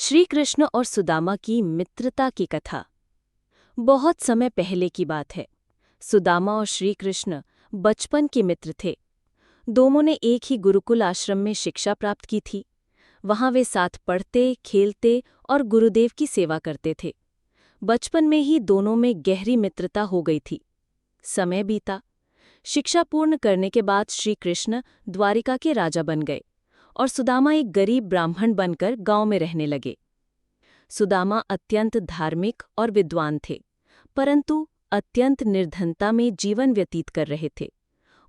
श्री कृष्ण और सुदामा की मित्रता की कथा। बहुत समय पहले की बात है। सुदामा और श्री कृष्ण बचपन के मित्र थे। दोनों ने एक ही गुरुकुल आश्रम में शिक्षा प्राप्त की थी। वहां वे साथ पढ़ते, खेलते और गुरुदेव की सेवा करते थे। बचपन में ही दोनों में गहरी मित्रता हो गई थी। समय बीता। शिक्षा पूर्ण करने के बाद श्री कृष्ण द्वारिका के राजा बन गए और सुदामा एक गरीब ब्राह्मण बनकर गांव में रहने लगे। सुदामा अत्यंत धार्मिक और विद्वान थे, परंतु अत्यंत निर्धनता में जीवन व्यतीत कर रहे थे।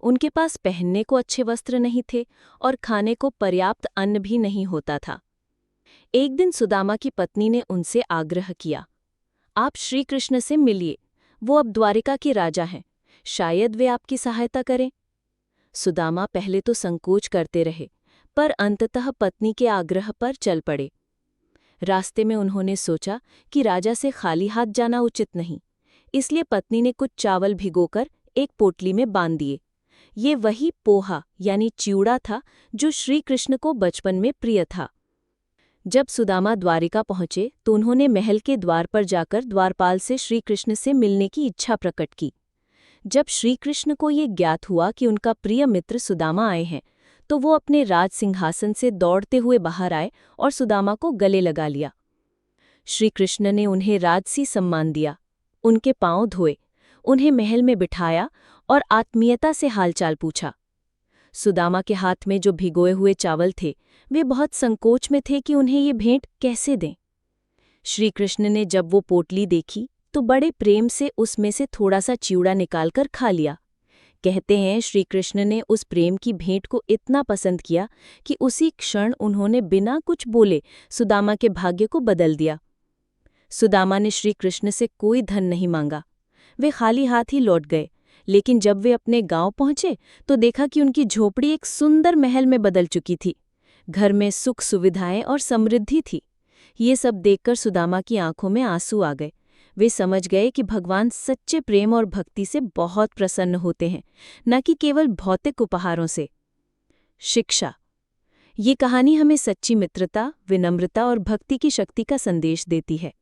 उनके पास पहनने को अच्छे वस्त्र नहीं थे और खाने को पर्याप्त अन्न भी नहीं होता था। एक दिन सुदामा की पत्नी ने उनसे आग्रह किया, आप श्री कृष्ण से मिलिए, वो अब द्वारिका के राजा हैं, शायद वे आपकी सहायता करें। सुदामा पहले तो संकोच करते रहे, पर अंततः पत्नी के आग्रह पर चल पड़े। रास्ते में उन्होंने सोचा कि राजा से खाली हाथ जाना उचित नहीं, इसलिए पत्नी ने कुछ चावल भिगोकर एक पोटली में बांध दिए। ये वही पोहा यानी चिवड़ा था जो श्री कृष्ण को बचपन में प्रिय था। जब सुदामा द्वारिका पहुंचे तो उन्होंने महल के द्वार पर जाकर द्वारपाल से श्री कृष्ण से मिलने की इच्छा प्रकट की। जब श्री कृष्ण को ये ज्ञात हुआ कि उनका प्रिय मित्र सुदामा आए हैं, तो वो अपने राज सिंहासन से दौड़ते हुए बाहर आए और सुदामा को गले लगा लिया। श्री कृष्ण ने उन्हें राजसी सम्मान दिया, उनके पांव धोए, उन्हें महल में बिठाया और आत्मीयता से हालचाल पूछा। सुदामा के हाथ में जो भिगोए हुए चावल थे, वे बहुत संकोच में थे कि उन्हें ये भेंट कैसे दें। श्री कृष्ण ने जब वो पोटली देखी तो बड़े प्रेम से उसमें से थोड़ा सा चिवड़ा निकालकर खा लिया। कहते हैं श्री कृष्ण ने उस प्रेम की भेंट को इतना पसंद किया कि उसी क्षण उन्होंने बिना कुछ बोले सुदामा के भाग्य को बदल दिया। सुदामा ने श्री कृष्ण से कोई धन नहीं मांगा, वे खाली हाथ ही लौट गए। लेकिन जब वे अपने गांव पहुंचे तो देखा कि उनकी झोपड़ी एक सुंदर महल में बदल चुकी थी। घर में सुख सुविधाएं और समृद्धि थी। ये सब देखकर सुदामा की आंखों में आंसू आ गए। वे समझ गए कि भगवान सच्चे प्रेम और भक्ति से बहुत प्रसन्न होते हैं, न कि केवल भौतिक उपहारों से। शिक्षा। ये कहानी हमें सच्ची मित्रता, विनम्रता और भक्ति की शक्ति का संदेश देती है।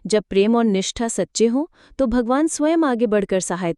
जब प्रेम और निष्ठा सच्चे हों तो भगवान स्वयं आगे बढ़कर सहायता